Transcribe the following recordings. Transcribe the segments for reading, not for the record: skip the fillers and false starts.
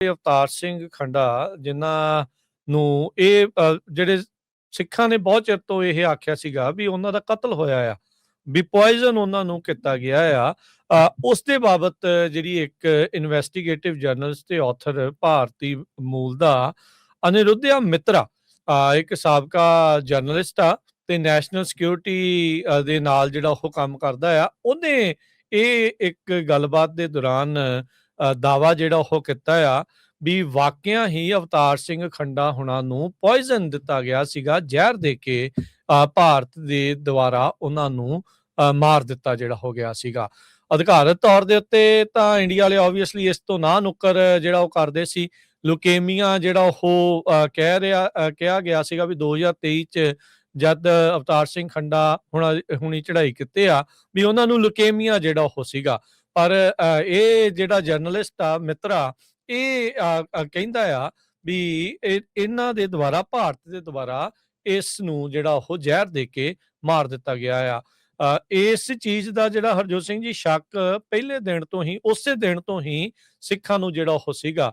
ਅਵਤਾਰ ਸਿੰਘ ਖੰਡਾ ਜਿਨ੍ਹਾਂ ਨੂੰ ਇਹ ਜਿਹੜੇ ਸਿੱਖਾਂ ਨੇ ਬਹੁਤ ਚਿਰ ਤੋਂ ਇਹ ਆਖਿਆ ਸੀਗਾ ਵੀ ਉਹਨਾਂ ਦਾ ਕਤਲ ਹੋਇਆ ਆ, ਵੀ ਪੋਇਜ਼ਨ ਉਹਨਾਂ ਨੂੰ ਕੀਤਾ ਗਿਆ ਆ। ਉਸ ਦੇ ਬਾਬਤ ਜਿਹੜੀ ਇੱਕ ਇਨਵੈਸਟੀਗੇਟਿਵ ਜਰਨਲਿਸਟ ਤੇ ਆਥਰ ਭਾਰਤੀ ਮੂਲ ਦਾ ਅਨਿਰੁੱਧਿਆ ਮਿੱਤਰਾ, ਇੱਕ ਸਾਬਕਾ ਜਰਨਲਿਸਟ ਆ ਤੇ ਨੈਸ਼ਨਲ ਸਿਕਿਉਰਿਟੀ ਦੇ ਨਾਲ ਜਿਹੜਾ ਉਹ ਕੰਮ ਕਰਦਾ ਆ। ਉਹਨੇ ਇਹ ਇੱਕ ਗੱਲਬਾਤ ਦੇ ਦੌਰਾਨ ਦਾਵਾ ਜਿਹੜਾ ਉਹ ਕੀਤਾ ਆ ਵੀ ਵਾਕਿਆ ਹੀ ਅਵਤਾਰ ਸਿੰਘ ਖੰਡਾ ਹੁਣਾਂ ਨੂੰ ਪੋਇਜ਼ਨ ਦਿੱਤਾ ਗਿਆ ਸੀਗਾ, ਜ਼ਹਿਰ ਦੇ ਕੇ ਭਾਰਤ ਦੇ ਦੁਆਰਾ ਉਹਨਾਂ ਨੂੰ ਮਾਰ ਦਿੱਤਾ ਜਿਹੜਾ ਹੋ ਗਿਆ ਸੀਗਾ। ਅਧਿਕਾਰਤ ਤੌਰ ਦੇ ਉੱਤੇ ਤਾਂ ਇੰਡੀਆ ਵਾਲੇ ਓਬਵੀਅਸਲੀ ਇਸ ਤੋਂ ਨਾ ਨੁੱਕਰ ਜਿਹੜਾ ਉਹ ਕਰਦੇ ਸੀ। ਲੁਕੇਮੀਆ ਜਿਹੜਾ ਉਹ ਕਿਹਾ ਗਿਆ ਸੀਗਾ ਵੀ 2023 ਚ ਜਦ ਅਵਤਾਰ ਸਿੰਘ ਖੰਡਾ ਹੁਣੀ ਚੜ੍ਹਾਈ ਕੀਤੇ ਆ ਵੀ ਉਹਨਾਂ ਨੂੰ ਲੁਕੇਮੀਆ ਜਿਹੜਾ ਉਹ ਸੀਗਾ। ਪਰ ਇਹ ਜਿਹੜਾ ਜਰਨਲਿਸਟ ਆ ਮਿੱਤਰਾ, ਇਹ ਕਹਿੰਦਾ ਆ ਵੀ ਇਹਨਾਂ ਦੇ ਦੁਆਰਾ, ਭਾਰਤ ਦੇ ਦੁਆਰਾ ਇਸ ਨੂੰ ਜਿਹੜਾ ਉਹ ਜ਼ਹਿਰ ਦੇ ਕੇ ਮਾਰ ਦਿੱਤਾ ਗਿਆ ਆ। ਇਸ ਚੀਜ਼ ਦਾ ਜਿਹੜਾ ਹਰਜੋਤ ਸਿੰਘ ਜੀ ਸ਼ੱਕ ਪਹਿਲੇ ਦਿਨ ਤੋਂ ਹੀ, ਉਸੇ ਦਿਨ ਤੋਂ ਹੀ ਸਿੱਖਾਂ ਨੂੰ ਜਿਹੜਾ ਉਹ ਸੀਗਾ।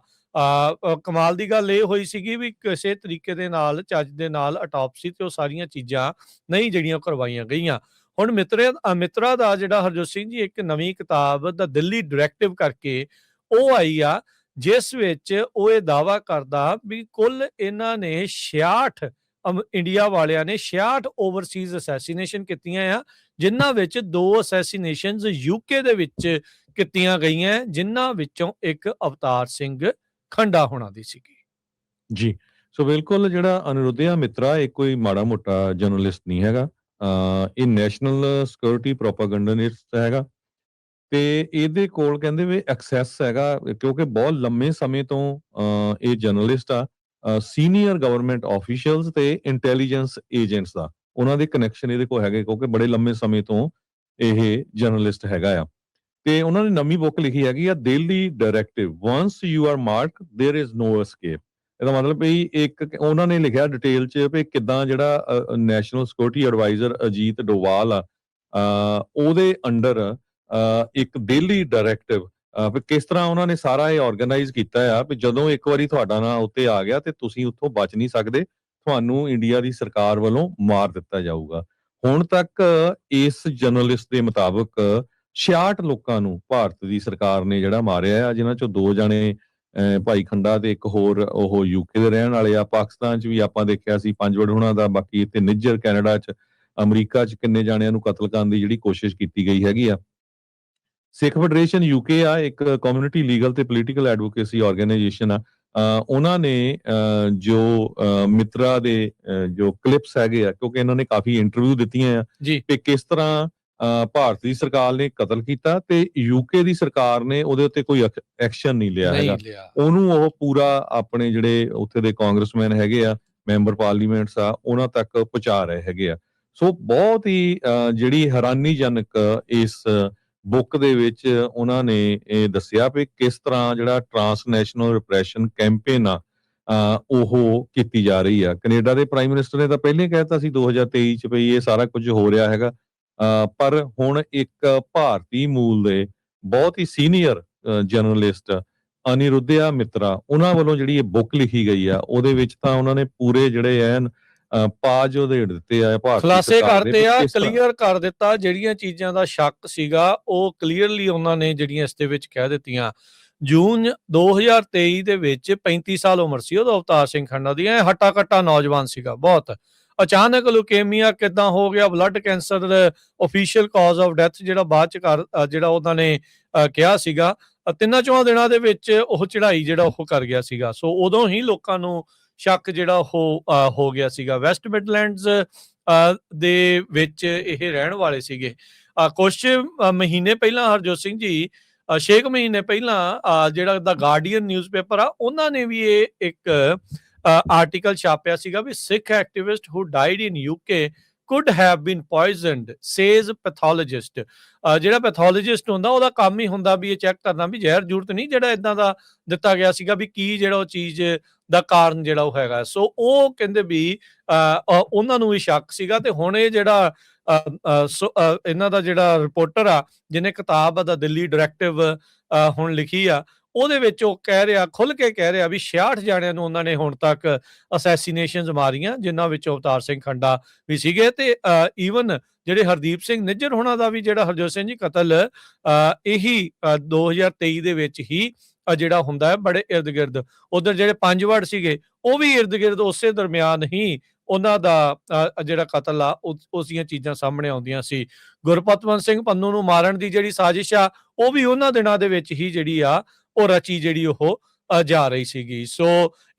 ਕਮਾਲ ਦੀ ਗੱਲ ਇਹ ਹੋਈ ਸੀਗੀ ਵੀ ਕਿਸੇ ਤਰੀਕੇ ਦੇ ਨਾਲ, ਚੱਜ ਦੇ ਨਾਲ ਆਟੋਪਸੀ ਤੇ ਉਹ ਸਾਰੀਆਂ ਚੀਜ਼ਾਂ ਨਹੀਂ ਜਿਹੜੀਆਂ ਕਰਵਾਈਆਂ ਗਈਆਂ। ਹੁਣ ਮਿੱਤਰਾ ਦਾ ਜਿਹੜਾ ਹਰਜੋਤ ਸਿੰਘ ਜੀ ਇੱਕ ਨਵੀਂ ਕਿਤਾਬ ਦਾ ਦਿੱਲੀ ਡਾਇਰੈਕਟਿਵ ਕਰਕੇ ਉਹ ਆਈ ਆ, ਜਿਸ ਵਿੱਚ ਉਹ ਇਹ ਦਾਵਾ ਕਰਦਾ ਵੀ ਕੁੱਲ ਇਹਨਾਂ ਨੇ 66 ਇੰਡੀਆ ਵਾਲਿਆਂ ਨੇ 66 ਓਵਰਸੀਜ਼ ਅਸੈਸੀਨੇਸ਼ਨ ਕੀਤੀਆਂ ਆ, ਜਿਨ੍ਹਾਂ ਵਿੱਚ 2 ਅਸੈਸੀਨੇਸ਼ਨਸ ਯੂਕੇ ਦੇ ਵਿੱਚ ਕੀਤੀਆਂ ਗਈਆਂ, ਜਿਨ੍ਹਾਂ ਵਿੱਚੋਂ ਇੱਕ ਅਵਤਾਰ ਸਿੰਘ ਖੰਡਾ ਹੋਣਾ ਦੀ ਸੀਗੀ ਜੀ। ਸੋ ਬਿਲਕੁਲ ਜਿਹੜਾ ਅਨਿਰੁੱਧਿਆ ਮਿੱਤਰਾ ਇਹ ਕੋਈ ਮਾੜਾ ਮੋਟਾ ਜਰਨਲਿਸਟ ਨਹੀਂ ਹੈਗਾ, ਇਹ ਨੈਸ਼ਨਲ ਸਿਕਿਉਰਿਟੀ ਪ੍ਰੋਪਾਗੈਂਡਿਸਟ ਹੈਗਾ ਤੇ ਇਹਦੇ ਕੋਲ ਕਹਿੰਦੇ ਵੀ ਐਕਸੈਸ ਹੈਗਾ, ਕਿਉਂਕਿ ਬਹੁਤ ਲੰਮੇ ਸਮੇਂ ਤੋਂ ਇਹ ਜਰਨਲਿਸਟ ਆ ਸੀਨੀਅਰ ਗਵਰਨਮੈਂਟ ਆਫੀਸ਼ੀਅਲਸ ਤੇ ਇੰਟੈਲੀਜੈਂਸ ਏਜੰਟਸ ਦਾ ਉਹਨਾਂ ਦੇ ਕਨੈਕਸ਼ਨ ਇਹਦੇ ਕੋਲ ਹੈਗੇ, ਕਿਉਂਕਿ ਬੜੇ ਲੰਮੇ ਸਮੇਂ ਤੋਂ ਇਹ ਜਰਨਲਿਸਟ ਹੈਗਾ ਆ। ਤੇ ਉਹਨਾਂ ਨੇ ਨਵੀਂ ਬੁੱਕ ਲਿਖੀ ਹੈਗੀ ਆ Delhi directive, once you are mark there is no escape. ਇਹਦਾ ਮਤਲਬ ਵੀ ਇੱਕ ਉਹਨਾਂ ਨੇ ਲਿਖਿਆ ਡਿਟੇਲ 'ਚ ਵੀ ਕਿੱਦਾਂ ਜਿਹੜਾ national security adviser Ajit Doval ਆ, ਉਹਦੇ ਅੰਡਰ ਇੱਕ ਦਿੱਲੀ ਡਾਇਰੈਕਟਿਵ ਕਿਸ ਤਰ੍ਹਾਂ ਉਹਨਾਂ ਨੇ ਸਾਰਾ ਇਹ ਆਰਗੇਨਾਈਜ਼ ਕੀਤਾ ਆ ਵੀ ਜਦੋਂ ਇੱਕ ਵਾਰੀ ਤੁਹਾਡਾ ਨਾਂ ਉੱਤੇ ਆ ਗਿਆ ਤੇ ਤੁਸੀਂ ਉੱਥੋਂ ਬਚ ਨਹੀਂ ਸਕਦੇ, ਤੁਹਾਨੂੰ ਇੰਡੀਆ ਦੀ ਸਰਕਾਰ ਵੱਲੋਂ ਮਾਰ ਦਿੱਤਾ ਜਾਊਗਾ। ਹੁਣ ਤੱਕ ਇਸ ਜਰਨਲਿਸਟ ਦੇ ਮੁਤਾਬਕ 66 ਲੋਕਾਂ ਨੂੰ ਭਾਰਤ ਦੀ ਸਰਕਾਰ ਨੇ ਜਿਹੜਾ ਮਾਰਿਆ ਆ, ਜਿਨ੍ਹਾਂ ਚੋਂ 2 ਜਾਣੇ ਭਾਈ ਖੰਡਾ ਤੇ ਇੱਕ ਹੋਰ ਉਹ ਯੂਕੇ ਦੇ ਰਹਿਣ ਵਾਲੇ ਆ। ਪਾਕਿਸਤਾਨ 'ਚ ਵੀ ਆਪਾਂ ਦੇਖਿਆ ਸੀ ਪੰਜਵੜ ਹੁਣਾਂ ਦਾ, ਬਾਕੀ ਇੱਥੇ ਨਿੱਜਰ ਕੈਨੇਡਾ 'ਚ, ਅਮਰੀਕਾ 'ਚ ਕਿੰਨੇ ਜਾਣਿਆਂ ਨੂੰ ਕਤਲ ਕਰਨ ਦੀ ਜਿਹੜੀ ਕੋਸ਼ਿਸ਼ ਕੀਤੀ ਗਈ ਹੈਗੀ ਆ। ਸਿੱਖ ਫੈਡਰੇਸ਼ਨ ਯੂਕੇ ਆ, ਇੱਕ ਕਮਿਊਨਿਟੀ ਲੀਗਲ ਤੇ ਪੋਲੀਟੀਕਲ ਐਡਵੋਕੇਸੀ ਆਰਗੇਨਾਈਜੇਸ਼ਨ ਆ, ਉਹਨਾਂ ਨੇ ਜੋ ਮਿੱਤਰਾ ਦੇ ਜੋ ਕਲਿੱਪਸ ਹੈਗੇ ਆ, ਕਿਉਂਕਿ ਇਹਨਾਂ ਨੇ ਕਾਫੀ ਇੰਟਰਵਿਊ ਦਿੱਤੀਆਂ ਆ ਕਿ ਕਿਸ ਤਰ੍ਹਾਂ ਭਾਰਤ ਦੀ ਸਰਕਾਰ ਨੇ ਕਤਲ ਕੀਤਾ ਤੇ ਯੂਕੇ ਦੀ ਸਰਕਾਰ ਨੇ ਉਹਦੇ ਉੱਤੇ ਕੋਈ ਐਕਸ਼ਨ ਨਹੀਂ ਲਿਆ ਹੈਗਾ। ਉਹਨੂੰ ਉਹ ਪੂਰਾ ਆਪਣੇ ਜਿਹੜੇ ਉੱਥੇ ਦੇ ਕਾਂਗਰਸਮੈਨ ਹੈਗੇ ਆ, ਮੈਂਬਰ ਪਾਰਲੀਮੈਂਟਸ ਆ, ਉਹਨਾਂ ਤੱਕ ਪਹੁੰਚਾ ਰਹੇ ਹੈਗੇ ਆ। ਸੋ ਬਹੁਤ ਹੀ ਜਿਹੜੀ ਹੈਰਾਨੀਜਨਕ ਇਸ ਬੁੱਕ ਦੇ ਵਿੱਚ ਉਹਨਾਂ ਨੇ ਇਹ ਦੱਸਿਆ ਵੀ ਕਿਸ ਤਰ੍ਹਾਂ ਜਿਹੜਾ ਟਰਾਂਸਨੈਸ਼ਨਲ ਰਿਪਰੈਸ਼ਨ ਕੈਂਪੇਨ ਆ ਉਹ ਕੀਤੀ ਜਾ ਰਹੀ ਆ। ਕੈਨੇਡਾ ਦੇ ਪ੍ਰਾਈਮ ਮਿਨਿਸਟਰ ਨੇ ਤਾਂ ਪਹਿਲਾਂ ਹੀ ਕਹਿਤਾ ਸੀ 2023 ਚ ਵੀ ਇਹ ਸਾਰਾ ਕੁਝ ਹੋ ਰਿਹਾ ਹੈਗਾ, ਪਰ ਹੁਣ ਇੱਕ ਭਾਰਤੀ ਮੂਲ ਦੇ ਬਹੁਤ ਹੀ ਸੀਨੀਅਰ ਜਰਨਲਿਸਟ ਅਨਿਰੁੱਧਿਆ ਮਿੱਤਰਾ, ਉਹਨਾਂ ਵੱਲੋਂ ਜਿਹੜੀ ਇਹ ਬੁੱਕ ਲਿਖੀ ਗਈ ਆ, ਉਹਦੇ ਵਿੱਚ ਤਾਂ ਉਹਨਾਂ ਨੇ ਪੂਰੇ ਜਿਹੜੇ ਐਨ ਪਾਜ ਉਹਦੇ ਦਿੱਤੇ ਆ, ਖੁਲਾਸੇ ਕਰਤੇ ਆ, ਕਲੀਅਰ ਕਰ ਦਿੱਤਾ। ਜਿਹੜੀਆਂ ਚੀਜ਼ਾਂ ਦਾ ਸ਼ੱਕ ਸੀਗਾ ਉਹ ਕਲੀਅਰਲੀ ਉਹਨਾਂ ਨੇ ਜਿਹੜੀਆਂ ਇਸ ਦੇ ਵਿੱਚ ਕਹਿ ਦਿੱਤੀਆਂ। ਜੂਨ 2023 ਦੇ ਵਿੱਚ 35 ਸਾਲ ਉਮਰ ਸੀ ਉਹਦਾ, ਅਵਤਾਰ ਸਿੰਘ ਖੰਡਾ ਦੀ। ਹੱਟਾ ਕੱਟਾ ਨੌਜਵਾਨ ਸੀਗਾ ਬਹੁਤ। ਅਚਾਨਕ ਲੁਕੇਮੀਆ ਕਿੱਦਾਂ ਹੋ ਗਿਆ, blood cancer official cause of death ਜਿਹੜਾ ਬਾਅਦ ਚ ਜਿਹੜਾ ਉਹਨਾਂ ਨੇ ਕਿਹਾ ਸੀਗਾ, 3-4 ਦਿਨਾਂ ਦੇ ਵਿੱਚ ਉਹ ਚੜ੍ਹਾਈ ਜਿਹੜਾ ਉਹ ਕਰ ਗਿਆ ਸੀਗਾ। ਸੋ ਉਦੋਂ ਹੀ ਲੋਕਾਂ ਨੂੰ ਸ਼ੱਕ ਜਿਹੜਾ ਉਹ ਹੋ ਗਿਆ ਸੀਗਾ। ਵੈਸਟ ਮਿਡਲੈਂਡਸ ਦੇ ਵਿੱਚ ਇਹ ਰਹਿਣ ਵਾਲੇ ਸੀਗੇ। ਕੁਛ ਮਹੀਨੇ ਪਹਿਲਾਂ ਹਰਜੋਤ ਸਿੰਘ ਜੀ, 6 ਮਹੀਨੇ ਪਹਿਲਾਂ ਜਿਹੜਾ ਦਾ ਗਾਰਡੀਅਨ ਨਿਊਜ਼ਪੇਪਰ ਆ, ਉਹਨਾਂ ਨੇ ਵੀ ਇਹ ਇੱਕ ਆਰਟੀਕਲ ਛਾਪਿਆ ਸੀਗਾ ਵੀ Sikh activist who died in UK could have been poisoned, says pathologist। ਜਿਹੜਾ ਪੈਥੋਲੋਜਿਸਟ ਹੁੰਦਾ ਉਹਦਾ ਕੰਮ ਹੀ ਹੁੰਦਾ ਵੀ ਇਹ ਚੈੱਕ ਕਰਨਾ ਵੀ ਜ਼ਹਿਰ ਜ਼ਰੂਰਤ ਨਹੀਂ ਜਿਹੜਾ ਇਦਾਂ ਦਾ ਦਿੱਤਾ ਗਿਆ ਸੀਗਾ, ਵੀ ਕੀ ਜਿਹੜਾ ਉਹ ਚੀਜ਼ ਦਾ ਕਾਰਨ ਜਿਹੜਾ ਉਹ ਹੈਗਾ। ਸੋ ਉਹ ਕਹਿੰਦੇ ਵੀ ਉਹਨਾਂ ਨੂੰ ਵੀ ਸ਼ੱਕ ਸੀਗਾ। ਤੇ ਹੁਣ ਇਹ ਜਿਹੜਾ ਇਹਨਾਂ ਦਾ ਜਿਹੜਾ ਰਿਪੋਰਟਰ ਆ ਜਿਹਨੇ ਕਿਤਾਬ ਦਾ ਦਿੱਲੀ ਡਾਇਰੈਕਟਿਵ ਹੁਣ ਲਿਖੀ ਆ, ਉਹਦੇ ਵਿੱਚ ਉਹ ਕਹਿ ਰਿਹਾ, ਖੁੱਲ ਕੇ ਕਹਿ ਰਿਹਾ ਵੀ 66 ਜਾਣਿਆਂ ਨੂੰ ਉਹਨਾਂ ਨੇ ਹੁਣ ਤੱਕ ਅਸੈਸੀਨੇਸ਼ਨਸ ਮਾਰੀਆਂ, ਜਿਨ੍ਹਾਂ ਵਿੱਚ ਅਵਤਾਰ ਸਿੰਘ ਖੰਡਾ ਵੀ ਸੀਗੇ ਤੇ ਈਵਨ ਜਿਹੜੇ ਹਰਦੀਪ ਸਿੰਘ ਨਿੱਜਰ ਹੋਣਾ ਦਾ ਵੀ ਜਿਹੜਾ ਹਰਜੋਤ ਸਿੰਘ ਜੀ ਕਤਲ ਇਹੀ 2023 ਦੇ ਵਿੱਚ ਹੀ ਜਿਹੜਾ ਹੁੰਦਾ ਹੈ ਬੜੇ ਇਰਦ ਗਿਰਦ। ਉਧਰ ਜਿਹੜੇ 5 ਵੜ ਸੀਗੇ ਉਹ ਵੀ ਇਰਦ ਗਿਰਦ ਉਸੇ ਦਰਮਿਆਨ ਹੀ ਉਹਨਾਂ ਦਾ ਜਿਹੜਾ ਕਤਲ ਆ ਉਸ ਦੀਆਂ ਚੀਜ਼ਾਂ ਸਾਹਮਣੇ ਆਉਂਦੀਆਂ ਸੀ। ਗੁਰਪਤਵੰਤ ਸਿੰਘ ਪੰਨੂ ਨੂੰ ਮਾਰਨ ਦੀ ਜਿਹੜੀ ਸਾਜ਼ਿਸ਼ ਆ ਉਹ ਵੀ ਉਹਨਾਂ ਦਿਨਾਂ ਦੇ ਵਿੱਚ ਹੀ ਜਿਹੜੀ ਆ ਉਹ ਰਚੀ ਜਿਹੜੀ ਉਹ ਜਾ ਰਹੀ ਸੀਗੀ। ਸੋ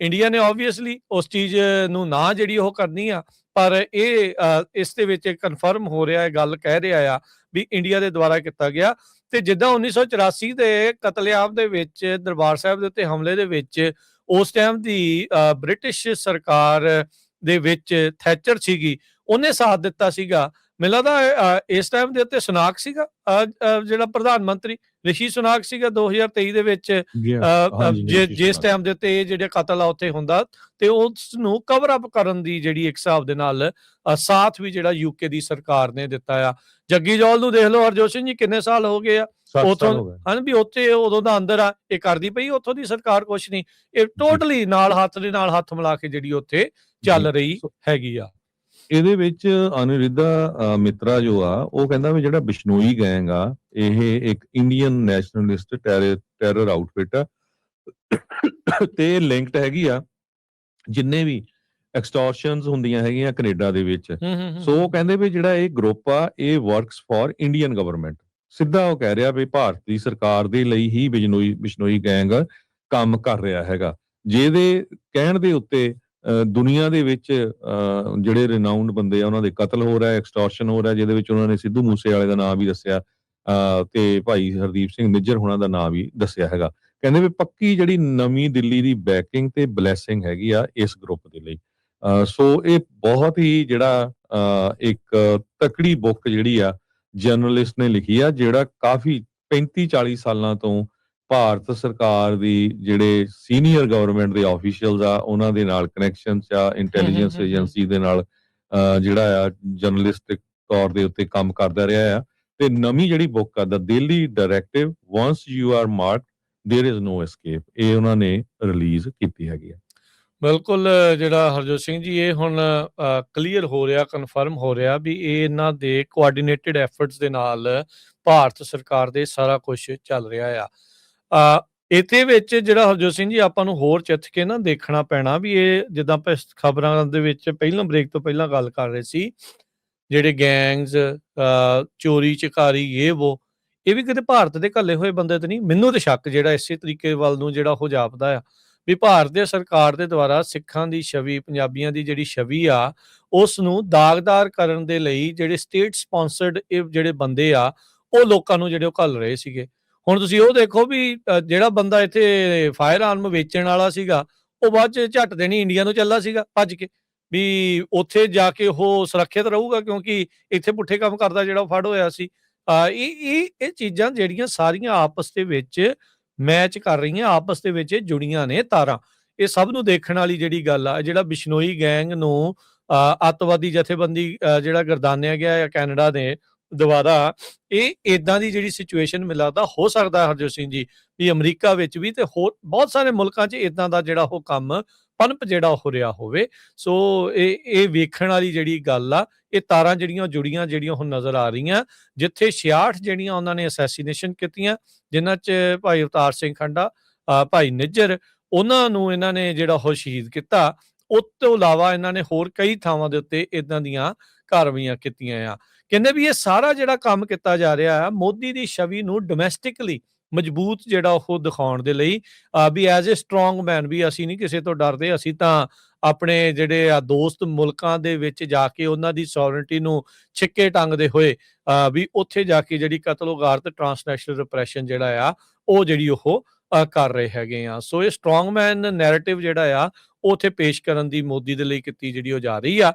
ਇੰਡੀਆ ਨੇ ਆਬਵੀਅਸਲੀ ਉਸ ਚੀਜ਼ ਨੂੰ ਨਾ ਜਿਹੜੀ ਉਹ ਕਰਨੀ ਆ, ਪਰ ਇਹ ਇਸ ਦੇ ਵਿੱਚ ਕਨਫਰਮ ਹੋ ਰਿਹਾ ਹੈ, ਗੱਲ ਕਹਿ ਰਿਹਾ ਆ ਵੀ ਇੰਡੀਆ ਦੇ ਦੁਆਰਾ ਕੀਤਾ ਗਿਆ। ਤੇ ਜਿੱਦਾਂ 1984 ਦੇ ਕਤਲੇਆਮ ਦੇ ਵਿੱਚ ਦਰਬਾਰ ਸਾਹਿਬ ਦੇ ਉੱਤੇ ਹਮਲੇ ਦੇ ਵਿੱਚ ਉਸ ਟਾਈਮ ਦੀ ਬ੍ਰਿਟਿਸ਼ ਸਰਕਾਰ ਦੇ ਵਿੱਚ ਥੈਚਰ ਸੀਗੀ, ਉਹਨੇ ਸਾਥ ਦਿੱਤਾ ਸੀਗਾ। ਮੈਨੂੰ ਲੱਗਦਾ ਇਸ ਟਾਈਮ ਦੇ ਉੱਤੇ ਸੁਨਾਕ ਸੀਗਾ ਜਿਹੜਾ ਪ੍ਰਧਾਨ ਮੰਤਰੀ, ਰਿਸ਼ੀ ਸੁਨਾਕ ਸੀਗਾ 2023 ਦੇ ਵਿੱਚ ਜਿਸ ਟਾਈਮ ਦੇ ਉੱਤੇ ਜਿਹੜੇ ਕਤਲ ਆ ਉੱਥੇ ਹੁੰਦਾ, ਤੇ ਉਸ ਨੂੰ ਕਵਰ ਅਪ ਕਰਨ ਦੀ ਜਿਹੜੀ ਇੱਕ ਹਿਸਾਬ ਦੇ ਨਾਲ ਸਾਥ ਵੀ ਜਿਹੜਾ ਯੂਕੇ ਦੀ ਸਰਕਾਰ ਨੇ ਦਿੱਤਾ ਆ। ਜੱਗੀ ਜੌਲ ਨੂੰ ਦੇਖ ਲਓ, ਹਰਜੋਤ ਸਿੰਘ ਜੀ ਕਿੰਨੇ ਸਾਲ ਹੋ ਗਏ ਆ ਉਥੋਂ ਹਨ ਵੀ ਉੱਥੇ ਉਦੋਂ ਦਾ ਅੰਦਰ ਆ, ਇਹ ਕਰਦੀ ਪਈ, ਉੱਥੋਂ ਦੀ ਸਰਕਾਰ ਕੁਛ ਨਹੀਂ, ਇਹ ਟੋਟਲੀ ਨਾਲ ਹੱਥ ਦੇ ਨਾਲ ਹੱਥ ਮਿਲਾ ਕੇ ਜਿਹੜੀ ਉੱਥੇ ਚੱਲ ਰਹੀ ਹੈਗੀ ਆ। ਇਹਦੇ ਵਿੱਚ ਅਨਿਰੁੱਧਾ ਮਿੱਤਰਾ ਜੋ ਆ ਉਹ ਕਹਿੰਦਾ ਵੀ ਜਿਹੜਾ ਬਿਸ਼ਨੋਈ ਗੈਂਗ ਆ ਇਹ ਇੱਕ ਇੰਡੀਅਨ ਨੈਸ਼ਨਲਿਸਟ ਟੈਰਰ ਆਊਟਫਿਟ ਆ ਤੇ ਲਿੰਕਡ ਹੈਗੀ ਆ ਜਿੰਨੇ ਵੀ ਐਕਸਟੋਰਸ਼ਨਸ ਹੁੰਦੀਆਂ ਹੈਗੀਆਂ ਕੈਨੇਡਾ ਦੇ ਵਿੱਚ। ਸੋ ਉਹ ਕਹਿੰਦੇ ਵੀ ਜਿਹੜਾ ਇਹ ਗਰੁੱਪ ਆ ਇਹ ਵਰਕਸ ਫॉर ਇੰਡੀਅਨ ਗਵਰਨਮੈਂਟ। ਸਿੱਧਾ ਉਹ ਕਹਿ ਰਿਹਾ ਵੀ ਭਾਰਤ ਦੀ ਸਰਕਾਰ ਦੇ ਲਈ ਹੀ ਬਿਸ਼ਨੋਈ ਗੈਂਗ ਕੰਮ ਕਰ ਰਿਹਾ ਹੈਗਾ, ਜਿਹਦੇ ਕਹਿਣ ਦੇ ਉੱਤੇ ਦੁਨੀਆ ਦੇ ਵਿੱਚ ਜਿਹੜੇ ਰਿਨਾਊਂਡ ਬੰਦੇ ਆ ਉਹਨਾਂ ਦੇ ਕਤਲ ਹੋ ਰਿਹਾ, ਐਕਸਟੋਰਸ਼ਨ ਹੋ ਰਿਹਾ, ਜਿਹਦੇ ਵਿੱਚ ਉਹਨਾਂ ਨੇ ਸਿੱਧੂ ਮੂਸੇਵਾਲੇ ਦਾ ਨਾਮ ਵੀ ਦੱਸਿਆ ਤੇ ਭਾਈ ਹਰਦੀਪ ਸਿੰਘ ਨਿੱਜਰ ਹੋਣਾ ਦਾ ਨਾਮ ਵੀ ਦੱਸਿਆ ਹੈਗਾ। ਕਹਿੰਦੇ ਵੀ ਪੱਕੀ ਜਿਹੜੀ ਨਵੀਂ ਦਿੱਲੀ ਦੀ ਬੈਕਿੰਗ ਤੇ ਬਲੈਸਿੰਗ ਹੈਗੀ ਆ ਇਸ ਗਰੁੱਪ ਦੇ ਲਈ। ਸੋ ਇਹ ਬਹੁਤ ਹੀ ਜਿਹੜਾ ਇੱਕ ਤਕੜੀ ਬੁੱਕ ਜਿਹੜੀ ਆ ਜਰਨਲਿਸਟ ਨੇ ਲਿਖੀ ਆ, ਜਿਹੜਾ ਕਾਫੀ 35-40 ਸਾਲਾਂ ਤੋਂ ਭਾਰਤ ਸਰਕਾਰ ਦੀ ਜਿਹੜੇ ਸੀਨੀਅਰ ਗਵਰਨਮੈਂਟ ਦੇ ਆਫੀਸ਼ੀਅਲਸ ਆ ਉਹਨਾਂ ਦੇ ਨਾਲ ਕਨੈਕਸ਼ਨਸ ਆ, ਇੰਟੈਲੀਜੈਂਸ ਏਜੰਸੀ ਦੇ ਨਾਲ ਜਿਹੜਾ ਆ ਜਰਨਲਿਸਟਿਕ ਤੌਰ ਦੇ ਉੱਤੇ ਕੰਮ ਕਰਦਾ ਰਿਹਾ ਆ। ਤੇ ਨਵੀਂ ਜਿਹੜੀ ਬੁੱਕ ਆ the daily directive once you are marked there is no escape, ਇਹ ਉਹਨਾਂ ਨੇ ਰਿਲੀਜ਼ ਕੀਤੀ ਹੈਗੀ ਆ। ਬਿਲਕੁਲ ਜਿਹੜਾ ਹਰਜੋਤ ਸਿੰਘ ਜੀ ਇਹ ਹੁਣ ਕਲੀਅਰ ਹੋ ਰਿਹਾ, ਕਨਫਰਮ ਹੋ ਰਿਹਾ ਵੀ ਇਹ ਇਹਨਾਂ ਦੇ ਕੋਆਰਡੀਨੇਟਿਡ ਐਫਰਟਸ ਦੇ ਨਾਲ ਭਾਰਤ ਸਰਕਾਰ ਦੇ ਸਾਰਾ ਕੁਝ ਚੱਲ ਰਿਹਾ ਆ। ਇਹਦੇ ਵਿੱਚ ਜਿਹੜਾ ਹਰਜੋਤ ਸਿੰਘ ਜੀ ਆਪਾਂ ਨੂੰ ਹੋਰ ਚਿੱਥ ਕੇ ਨਾ ਦੇਖਣਾ ਪੈਣਾ ਵੀ ਇਹ ਜਿੱਦਾਂ ਆਪਾਂ ਖਬਰਾਂ ਦੇ ਵਿੱਚ ਪਹਿਲਾਂ ਬ੍ਰੇਕ ਤੋਂ ਪਹਿਲਾਂ ਗੱਲ ਕਰ ਰਹੇ ਸੀ, ਜਿਹੜੇ ਗੈਂਗਸ ਚੋਰੀ ਚਕਾਰੀ ਇਹ ਵੀ ਕਿਤੇ ਭਾਰਤ ਦੇ ਘੱਲੇ ਹੋਏ ਬੰਦੇ ਤੇ ਨਹੀਂ। ਮੈਨੂੰ ਤੇ ਸ਼ੱਕ ਜਿਹੜਾ ਇਸੇ ਤਰੀਕੇ ਵੱਲ ਨੂੰ ਜਿਹੜਾ ਉਹ ਜਾਪਦਾ ਆ ਵੀ ਭਾਰਤ ਦੇ ਸਰਕਾਰ ਦੇ ਦੁਆਰਾ ਸਿੱਖਾਂ ਦੀ ਛਵੀ, ਪੰਜਾਬੀਆਂ ਦੀ ਜਿਹੜੀ ਛਵੀ ਆ ਉਸ ਨੂੰ ਦਾਗਦਾਰ ਕਰਨ ਦੇ ਲਈ ਜਿਹੜੇ ਸਟੇਟ ਸਪਾਂਸਰਡ ਇਹ ਜਿਹੜੇ ਬੰਦੇ ਆ ਉਹ ਲੋਕਾਂ ਨੂੰ ਜਿਹੜੇ ਉਹ ਘੱਲ ਰਹੇ ਸੀਗੇ। ਹੁਣ ਤੁਸੀਂ ਉਹ ਦੇਖੋ ਵੀ ਜਿਹੜਾ ਬੰਦਾ ਇੱਥੇ ਫਾਇਰ ਆਰਮ ਵੇਚਣ ਵਾਲਾ ਸੀਗਾ ਉਹ ਬਾਅਦ ਚ ਝੱਟ ਦੇਣੀ ਇੰਡੀਆ ਨੂੰ ਚੱਲਾ ਸੀਗਾ ਭੱਜ ਕੇ ਵੀ ਉੱਥੇ ਜਾ ਕੇ ਉਹ ਸੁਰੱਖਿਅਤ ਰਹੂਗਾ, ਕਿਉਂਕਿ ਇੱਥੇ ਪੁੱਠੇ ਕੰਮ ਕਰਦਾ ਜਿਹੜਾ ਉਹ ਫੜ ਹੋਇਆ ਸੀ। ਇਹ ਚੀਜ਼ਾਂ ਜਿਹੜੀਆਂ ਸਾਰੀਆਂ ਆਪਸ ਦੇ ਵਿੱਚ ਮੈਚ ਕਰ ਰਹੀਆਂ, ਆਪਸ ਦੇ ਵਿੱਚ ਜੁੜੀਆਂ ਨੇ ਤਾਰਾਂ। ਇਹ ਸਭ ਨੂੰ ਦੇਖਣ ਵਾਲੀ ਜਿਹੜੀ ਗੱਲ ਆ, ਜਿਹੜਾ ਬਿਸ਼ਨੋਈ ਗੈਂਗ ਨੂੰ ਅੱਤਵਾਦੀ ਜਥੇਬੰਦੀ ਜਿਹੜਾ ਗਰਦਾਨਿਆ ਗਿਆ ਹੈ ਕੈਨੇਡਾ ਦੇ ਦੁਆਰਾ, ਇਹ ਇਦਾਂ ਦੀ ਜਿਹੜੀ ਸਿਚੁਏਸ਼ਨ ਮਿਲਦਾ ਹੋ ਸਕਦਾ ਹਰਜੋਤ ਸਿੰਘ ਜੀ ਵੀ ਅਮਰੀਕਾ ਵਿੱਚ ਵੀ ਤੇ ਹੋਰ ਬਹੁਤ ਸਾਰੇ ਮੁਲਕਾਂ 'ਚ ਇਦਾਂ ਦਾ ਜਿਹੜਾ ਉਹ ਕੰਮ ਪਨਪ ਜਿਹੜਾ ਹੋ ਰਿਹਾ ਹੋਵੇ। ਸੋ ਇਹ ਵੇਖਣ ਵਾਲੀ ਜਿਹੜੀ ਗੱਲ ਆ, ਇਹ ਤਾਰਾਂ ਜਿਹੜੀਆਂ ਜੁੜੀਆਂ ਜਿਹੜੀਆਂ ਹੁਣ ਨਜ਼ਰ ਆ ਰਹੀਆਂ, ਜਿੱਥੇ 66 ਜਿਹੜੀਆਂ ਉਹਨਾਂ ਨੇ ਅਸੈਸੀਨੇਸ਼ਨ ਕੀਤੀਆਂ, ਜਿਨ੍ਹਾਂ 'ਚ ਭਾਈ ਅਵਤਾਰ ਸਿੰਘ ਖੰਡਾ, ਭਾਈ ਨਿੱਜਰ, ਉਹਨਾਂ ਨੂੰ ਇਹਨਾਂ ਨੇ ਜਿਹੜਾ ਉਹ ਸ਼ਹੀਦ ਕੀਤਾ। ਉਸ ਤੋਂ ਇਲਾਵਾ ਇਹਨਾਂ ਨੇ ਹੋਰ ਕਈ ਥਾਵਾਂ ਦੇ ਉੱਤੇ ਇਦਾਂ ਦੀਆਂ ਕਾਰਵਾਈਆਂ ਕੀਤੀਆਂ ਆ। ਕਹਿੰਦੇ ਵੀ ਇਹ ਸਾਰਾ ਜਿਹੜਾ ਕੰਮ ਕੀਤਾ ਜਾ ਰਿਹਾ ਆ ਮੋਦੀ ਦੀ ਛਵੀ ਨੂੰ ਡੋਮੈਸਟਿਕਲੀ ਮਜ਼ਬੂਤ ਜਿਹੜਾ ਉਹ ਦਿਖਾਉਣ ਦੇ ਲਈ ਵੀ ਐਜ਼ ਏ ਸਟਰੋਂਗ ਮੈਨ ਵੀ ਅਸੀਂ ਨਹੀਂ ਕਿਸੇ ਤੋਂ ਡਰਦੇ, ਅਸੀਂ ਤਾਂ ਆਪਣੇ ਜਿਹੜੇ ਆ ਦੋਸਤ ਮੁਲਕਾਂ ਦੇ ਵਿੱਚ ਜਾ ਕੇ ਉਹਨਾਂ ਦੀ ਸੋਵਰਨਟੀ ਨੂੰ ਛਿੱਕੇ ਟੰਗਦੇ ਹੋਏ ਵੀ ਉੱਥੇ ਜਾ ਕੇ ਜਿਹੜੀ ਕਤਲੋਗਾਰ ਤੇ ਟਰਾਂਸਨੈਸ਼ਨਲ ਰਿਪਰੈਸ਼ਨ ਜਿਹੜਾ ਆ ਉਹ ਜਿਹੜੀ ਉਹ ਕਰ ਰਹੇ ਹੈਗੇ ਆ। ਸੋ ਇਹ ਸਟਰੋਂਗ ਮੈਨ ਨੈਰੇਟਿਵ ਜਿਹੜਾ ਆ ਉਹ ਉੱਥੇ ਪੇਸ਼ ਕਰਨ ਦੀ ਮੋਦੀ ਦੇ ਲਈ ਕੀਤੀ ਜਿਹੜੀ ਉਹ ਜਾ ਰਹੀ ਆ।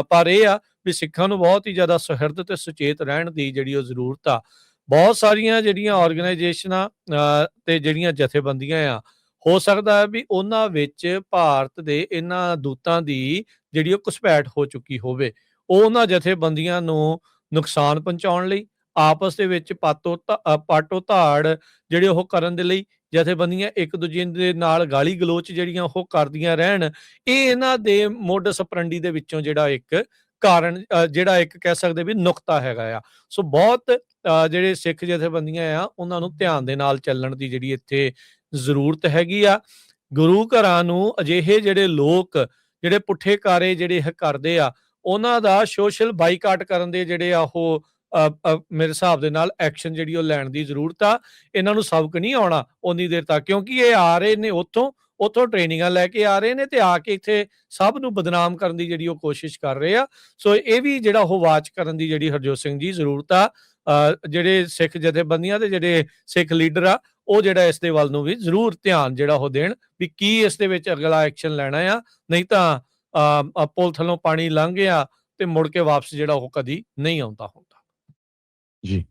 ਪਰ ਇਹ ਆ ਵੀ ਸਿੱਖਾਂ ਨੂੰ ਬਹੁਤ ਹੀ ਜ਼ਿਆਦਾ ਸੁਹਿਰਦ ਤੇ ਸੁਚੇਤ ਰਹਿਣ ਦੀ ਜਿਹੜੀ ਉਹ ਜ਼ਰੂਰਤ ਆ। ਬਹੁਤ ਸਾਰੀਆਂ ਜਿਹੜੀਆਂ ਆਰਗੇਨਾਈਜੇਸ਼ਨਾਂ ਤੇ ਜਿਹੜੀਆਂ ਜਥੇਬੰਦੀਆਂ ਆ, ਹੋ ਸਕਦਾ ਹੈ ਵੀ ਉਹਨਾਂ ਵਿੱਚ ਭਾਰਤ ਦੇ ਇਹਨਾਂ ਦੂਤਾਂ ਦੀ ਜਿਹੜੀ ਉਹ ਘੁਸਪੈਠ ਹੋ ਚੁੱਕੀ ਹੋਵੇ। ਉਹ ਉਹਨਾਂ ਜਥੇਬੰਦੀਆਂ ਨੂੰ ਨੁਕਸਾਨ ਪਹੁੰਚਾਉਣ ਲਈ, ਆਪਸ ਦੇ ਵਿੱਚ ਪਾਟੋ ਧਾੜ ਜਿਹੜੇ ਉਹ ਕਰਨ ਦੇ ਲਈ ਜਥੇਬੰਦੀਆਂ ਇੱਕ ਦੂਜੇ ਦੇ ਨਾਲ ਗਾਲੀ ਗਲੋਚ ਜਿਹੜੀਆਂ ਉਹ ਕਰਦੀਆਂ ਰਹਿਣ, ਇਹ ਇਹਨਾਂ ਦੇ ਮੋਡਸ ਆਪਰੈਂਡੀ ਦੇ ਵਿੱਚੋਂ ਜਿਹੜਾ ਇੱਕ ਕਾਰਨ ਜਿਹੜਾ ਇੱਕ ਕਹਿ ਸਕਦੇ ਵੀ ਨੁਕਤਾ ਹੈਗਾ ਆ। ਸੋ ਬਹੁਤ ਜਿਹੜੇ ਸਿੱਖ ਜਥੇਬੰਦੀਆਂ ਆ ਉਹਨਾਂ ਨੂੰ ਧਿਆਨ ਦੇ ਨਾਲ ਚੱਲਣ ਦੀ ਜਿਹੜੀ ਇੱਥੇ ਜ਼ਰੂਰਤ ਹੈਗੀ ਆ। ਗੁਰੂ ਘਰਾਂ ਨੂੰ ਅਜਿਹੇ ਜਿਹੜੇ ਲੋਕ ਜਿਹੜੇ ਪੁੱਠੇ ਕਾਰੇ ਜਿਹੜੇ ਕਰਦੇ ਆ, ਉਹਨਾਂ ਦਾ ਸੋਸ਼ਲ ਬਾਈਕਾਟ ਕਰਨ ਦੇ ਜਿਹੜੇ ਆ ਉਹ ਮੇਰੇ ਹਿਸਾਬ ਦੇ ਨਾਲ ਐਕਸ਼ਨ ਜਿਹੜੀ ਉਹ ਲੈਣ ਦੀ ਜ਼ਰੂਰਤ ਆ। ਇਹਨਾਂ ਨੂੰ ਸਬਕ ਨਹੀਂ ਆਉਣਾ ਉਨੀ ਦੇਰ ਤੱਕ, ਕਿਉਂਕਿ ਇਹ ਆ ਰਹੇ ਨੇ ਉੱਥੋਂ ਟ੍ਰੇਨਿੰਗਾਂ ਲੈ ਕੇ ਆ ਰਹੇ ਨੇ ਤੇ ਆ ਕੇ ਇੱਥੇ ਸਭ ਨੂੰ ਬਦਨਾਮ ਕਰਨ ਦੀ ਜਿਹੜੀ ਉਹ ਕੋਸ਼ਿਸ਼ ਕਰ ਰਹੇ ਆ। ਸੋ ਇਹ ਵੀ ਜਿਹੜਾ ਉਹ ਵਾਚ ਕਰਨ ਦੀ ਜਿਹੜੀ ਹਰਜੋਤ ਸਿੰਘ ਜੀ ਜ਼ਰੂਰਤ ਆ। ਜਿਹੜੇ ਸਿੱਖ ਜਥੇਬੰਦੀਆਂ ਦੇ ਜਿਹੜੇ ਸਿੱਖ ਲੀਡਰ ਆ, ਉਹ ਜਿਹੜਾ ਇਸ ਦੇ ਵੱਲ ਨੂੰ ਵੀ ਜ਼ਰੂਰ ਧਿਆਨ ਜਿਹੜਾ ਉਹ ਦੇਣ ਵੀ ਕੀ ਇਸ ਦੇ ਵਿੱਚ ਅਗਲਾ ਐਕਸ਼ਨ ਲੈਣਾ ਆ। ਨਹੀਂ ਤਾਂ ਪੁਲ ਥੱਲੋਂ ਪਾਣੀ ਲੰਘ ਗਿਆ ਤੇ ਮੁੜ ਕੇ ਵਾਪਸ ਜਿਹੜਾ ਉਹ ਕਦੀ ਨਹੀਂ ਆਉਂਦਾ ਹੁੰਦਾ। ਜੀ।